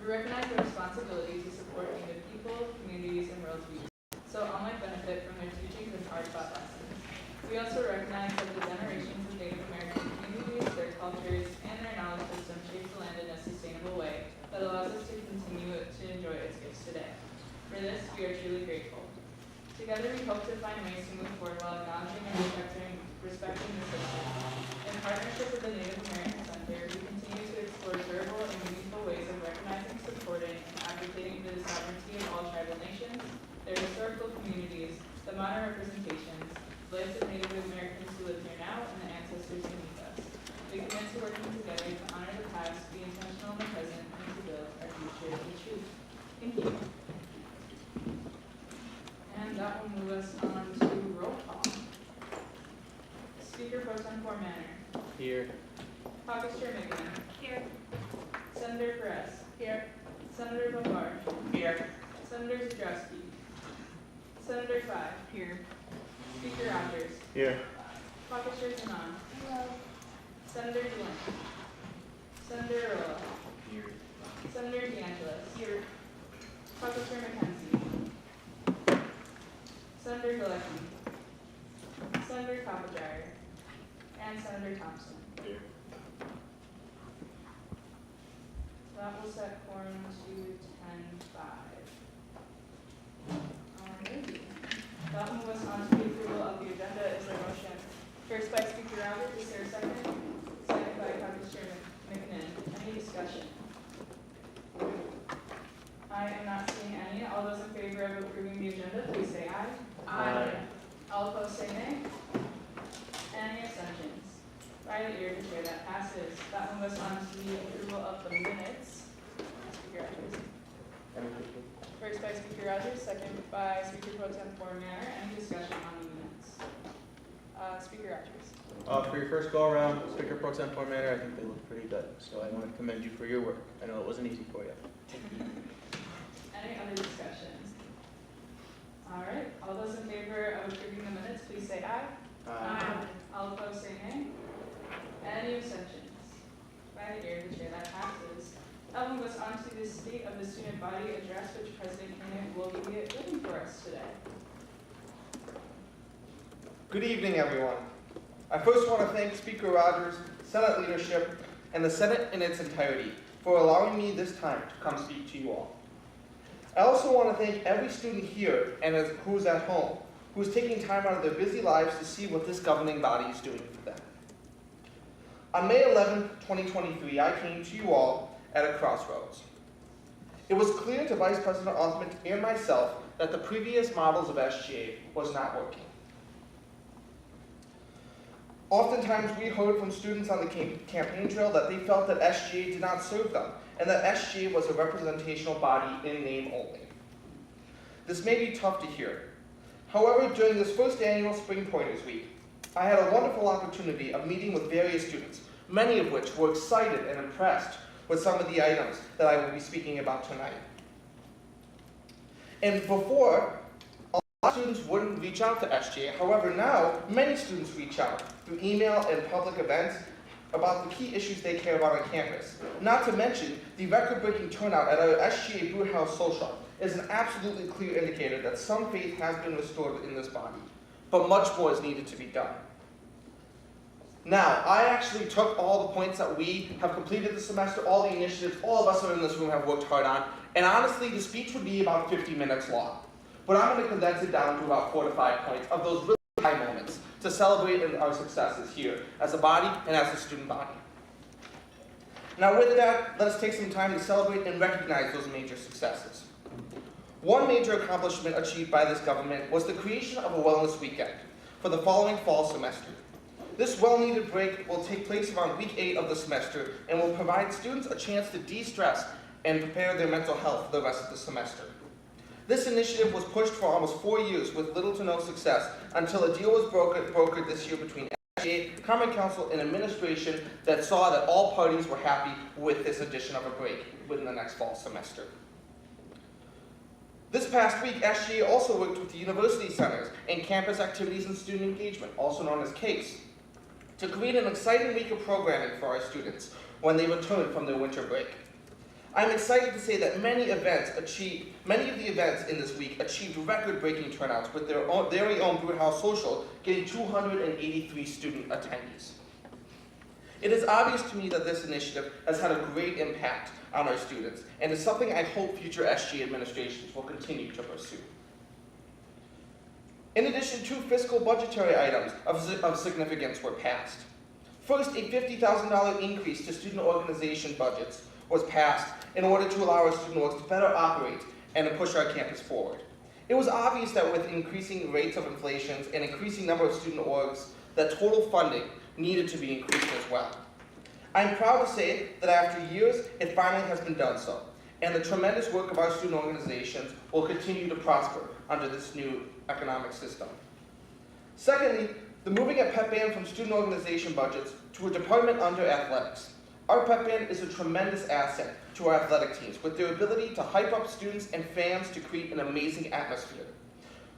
We recognize the responsibility to support Native people, communities, and world youth, so all might benefit from their teachings and hard-fought lessons. We also recognize that the generations of Native American communities, their cultures, and their knowledge system shape the land in a sustainable way that allows us to continue to enjoy its gifts today. For this, we are truly grateful. Together, we hope to find ways to move forward while acknowledging and respecting the system. In partnership with the Native American Center, we continue to explore durable and meaningful ways of recognizing, supporting, and advocating for the sovereignty of all tribal nations, their historical communities, the modern representations, lives of Native Americans who live here now, and the ancestors beneath us. We commit to working together to honor the past, be intentional in the present, and to build our future with truth. Thank you. And that will move us on to roll call. Speaker Pro Tempore Manor. Here. Caucus Chair McKinnon. Here. Senator Perez. Here. Senator Bombard. Here. Senator Zadrowski. Senator Clyde. Here. Speaker Rogers. Here. Caucus Chair Sanan. Hello. Senator Delaney. Senator Rolla. Here. Senator DeAngelis. Here. Caucus Chair McKenzie. Senator Galecki. Senator Coppedrager. And Senator Thompson. Here. That will set quorum to 10-5. Alrighty. That will move us on to the approval of the agenda. Is there a motion? First by Speaker Rogers, is there a second? Second by Caucus Chair McKinnon. Any discussion? I am not seeing any. All those in favor of approving the agenda, please say aye. Aye. All opposed say nay. Any abstentions? By the ear to chair, that passes. That will move us on to the approval of the minutes. Speaker Rogers. First by Speaker Rogers, second by Speaker Pro Tempore Manor. Any discussion on the minutes? Speaker Rogers. For your first go around, Speaker Pro Tempore Manor, I think they look pretty good. So I want to commend you for your work. I know it wasn't easy for you. Any other discussion? All right. All those in favor of approving the minutes, please say aye. All opposed say nay. Any abstentions? By the ear of the chair, that passes. That will move us on to the State of the Student Body address, which President Kennedy will be giving for us today. Good evening, everyone. I first want to thank Speaker Rogers, Senate leadership, and the Senate in its entirety for allowing me this time to come speak to you all. I also want to thank every student here and who's at home, who's taking time out of their busy lives to see what this governing body is doing for them. On May 11, 2023, I came to you all at a crossroads. It was clear to Vice President Osmond and myself that the previous models of SGA was not working. Oftentimes, we heard from students on the campaign trail that they felt that SGA did not serve them, and that SGA was a representational body in name only. This may be tough to hear. However, during this first annual Spring Pointers Week, I had a wonderful opportunity of meeting with various students, many of which were excited and impressed with some of the items that I will be speaking about tonight. And before, a lot of students wouldn't reach out to SGA. However, now, many students reach out through email and public events about the key issues they care about on campus. Not to mention, the record-breaking turnout at our SGA Brewhouse Social is an absolutely clear indicator that some faith has been restored in this body, but much more is needed to be done. Now, I actually took all the points that we have completed this semester, all the initiatives all of us who are in this room have worked hard on, and honestly, the speech would be about 50 minutes long. But I'm going to condense it down to about 4 to 5 points of those really high moments to celebrate our successes here as a body and as a student body. Now with that, let us take some time to celebrate and recognize those major successes. One major accomplishment achieved by this government was the creation of a wellness weekend for the following fall semester. This well-needed break will take place around week 8 of the semester and will provide students a chance to de-stress and prepare their mental health for the rest of the semester. This initiative was pushed for almost 4 years with little to no success until a deal was brokered this year between SGA, Common Council, and administration that saw that all parties were happy with this addition of a break within the next fall semester. This past week, SGA also worked with the university centers and campus activities and student engagement, also known as CASE, to create an exciting week of programming for our students when they return from their winter break. I'm excited to say that many of the events in this week achieved record-breaking turnouts, with their very own Brew House Social getting 283 student attendees. It is obvious to me that this initiative has had a great impact on our students, and is something I hope future SGA administrations will continue to pursue. In addition, 2 fiscal budgetary items of significance were passed. First, a $50,000 increase to student organization budgets was passed in order to allow our student orgs to better operate and to push our campus forward. It was obvious that with increasing rates of inflation and increasing number of student orgs, that total funding needed to be increased as well. I'm proud to say that after years, it finally has been done so, and the tremendous work of our student organizations will continue to prosper under this new economic system. Secondly, the moving of pep band from student organization budgets to a department under athletics. Our pep band is a tremendous asset to our athletic teams, with their ability to hype up students and fans to create an amazing atmosphere.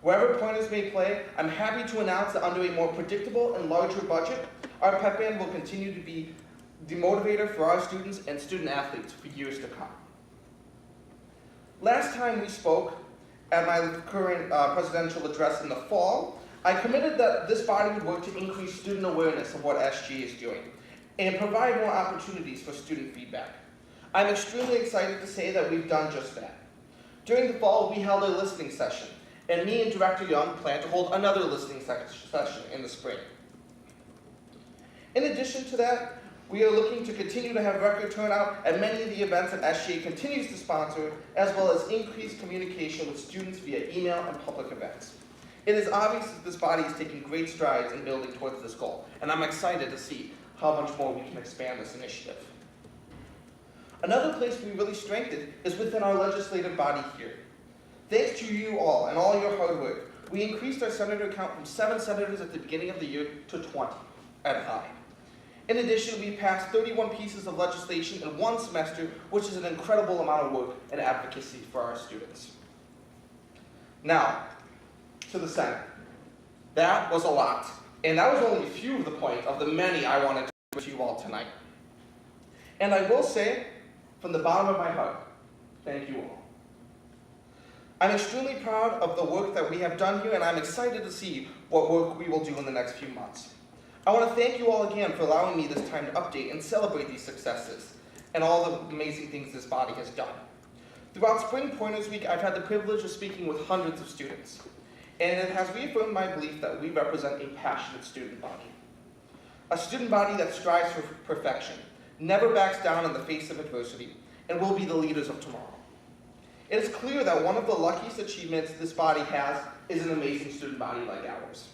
Wherever pointers may play, I'm happy to announce that under a more predictable and larger budget, our pep band will continue to be the motivator for our students and student athletes for years to come. Last time we spoke, at my current presidential address in the fall, I committed that this body would work to increase student awareness of what SGA is doing and provide more opportunities for student feedback. I'm extremely excited to say that we've done just that. During the fall, we held a listening session, and me and Director Young plan to hold another listening session in the spring. In addition to that, we are looking to continue to have record turnout at many of the events that SGA continues to sponsor, as well as increased communication with students via email and public events. It is obvious that this body is taking great strides in building towards this goal, and I'm excited to see how much more we can expand this initiative. Another place we really strengthened is within our legislative body here. Thanks to you all and all your hard work, we increased our senator count from 7 senators at the beginning of the year to 20 at a high. In addition, we passed 31 pieces of legislation in one semester, which is an incredible amount of work and advocacy for our students. Now, to the Senate. That was a lot, and that was only a few of the points of the many I wanted to share with you all tonight. And I will say, from the bottom of my heart, thank you all. I'm extremely proud of the work that we have done here, and I'm excited to see what work we will do in the next few months. I want to thank you all again for allowing me this time to update and celebrate these successes and all the amazing things this body has done. Throughout Spring Pointers Week, I've had the privilege of speaking with hundreds of students, and it has reaffirmed my belief that we represent a passionate student body. A student body that strives for perfection, never backs down in the face of adversity, and will be the leaders of tomorrow. It is clear that one of the luckiest achievements this body has is an amazing student body like ours.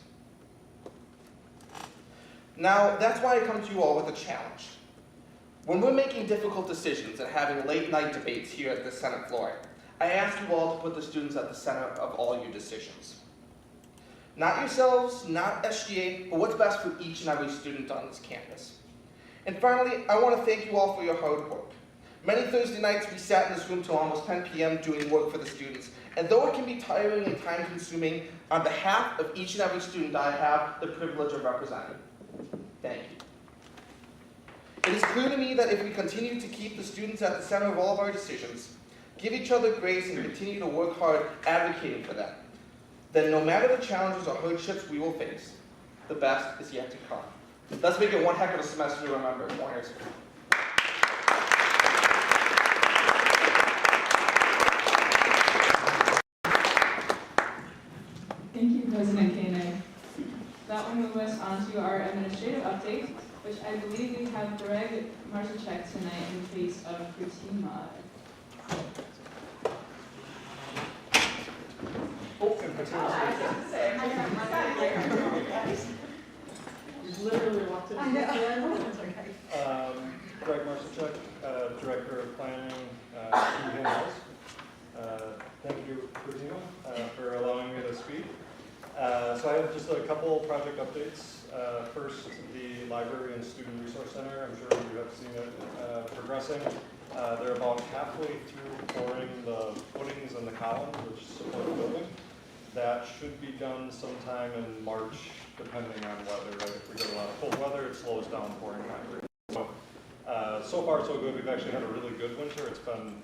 Now, that's why I come to you all with a challenge. When we're making difficult decisions and having late-night debates here at the Senate floor, I ask you all to put the students at the center of all your decisions. Not yourselves, not SGA, but what's best for each and every student on this campus. And finally, I want to thank you all for your hard work. Many Thursday nights we sat in this room till almost 10 p.m. doing work for the students, and though it can be tiring and time-consuming, on behalf of each and every student I have the privilege of representing, thank you. It is clear to me that if we continue to keep the students at the center of all of our decisions, give each other grace and continue to work hard advocating for them, then no matter the challenges or hardships we will face, the best is yet to come. Let's make it one heck of a semester to remember. Pointers. Thank you, President Koenig. That will move us on to our administrative update, which I believe we have Greg Marszczek tonight in place of Fatima. You literally walked in. Greg Marszczek, Director of Planning, Student House. Thank you, Fatima, for allowing me to speak. So I have just a couple project updates. First, the Library and Student Resource Center. I'm sure you have seen it progressing. They're about halfway through pouring the footings and the columns, which support the building. That should be done sometime in March, depending on weather. Right? If we get a lot of cold weather, it slows down pouring concrete. So So far, so good. We've actually had a really good winter. It's been